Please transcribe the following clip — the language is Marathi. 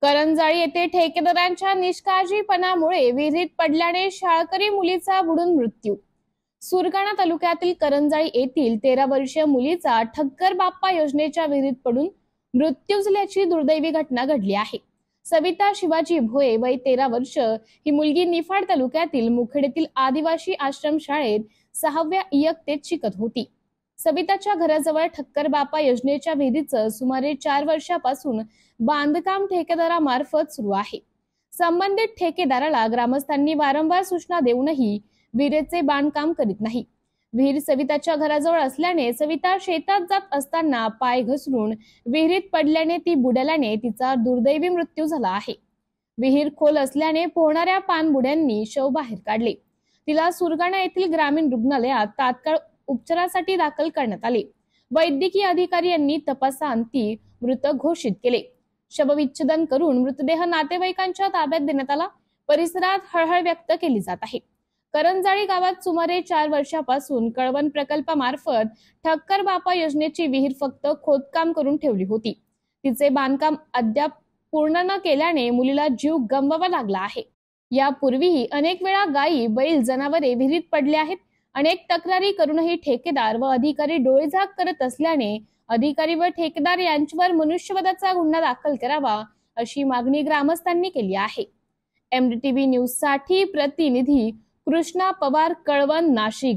करंजाळी येथे ठेकेदारांच्या निष्काळजीपणामुळे विहिरीत पडल्याने शाळकरी मुलीचा बुडून मृत्यू। सुरगाणा तालुक्यातील करंजाळी येथील 13 वर्षीय मुलीचा ठक्कर बाप्पा योजनेच्या विहिरीत पडून मृत्यू झाल्याची दुर्दैवी घटना घडली आहे। सविता शिवाजी भोये वय 13 वर्ष ही मुलगी निफाड तालुक्यातील मुखेड येथील आदिवासी आश्रम शाळेत 6व्या इयत्तेत शिकत होती। सविताच्या घराजवळ ठक्कर बाप्पा योजनेच्या विहिरीचं सुमारे 4 वर्षापासून बांधकाम ठेकेदारामार्फत सुरू आहे। संबंधित ठेकेदाराला ग्रामस्थांनी वारंवार सूचना देऊनही विहिरीचे बांधकाम करीत नाही। विहीर सविताच्या घराजवळ असल्याने सविता शेतात जात असताना पाय घसरून विहिरीत पडल्याने ती बुडाल्याने तिचा दुर्दैवी मृत्यू झाला आहे। विहीर खोल असल्याने पोहणाऱ्या पाणबुड्यांनी शव बाहेर काढले। तिला सुरगाणा येथील ग्रामीण रुग्णालयात तात्काळ उपचारासाठी दाखल करण्यात आले। वैद्यकीय अधिकारी यांनी तपासांती मृत घोषित केले। शवविच्छेदन करून मृतदेह नातेवाईकांच्या ताब्यात देण्यात आला। परिसरात हळहळ व्यक्त केली जात आहे। करंजाळी गावात सुमारे 4 वर्षापासून कळवण प्रकल्पामार्फत ठक्कर बाप्पा योजनेची विहीर फक्त खोदकाम करून ठेवली होती। तिचे बांधकाम अद्याप पूर्ण न केल्याने मुलीला जीव गमवावा लागला आहे। यापूर्वीही अनेक वेळा गायी बैल जनावरे विहिरीत पडले आहेत। अनेक तक्रारी करूनही ठेकेदार व अधिकारी डोळेझाक करत असल्याने अधिकारी व ठेकेदार यांच्यावर मनुष्यवधाचा गुन्हा दाखल करावा अशी मागणी ग्रामस्थांनी केली आहे। MDTV न्यूज साठी प्रतिनिधी कृष्णा पवार, कळवण, नाशिक।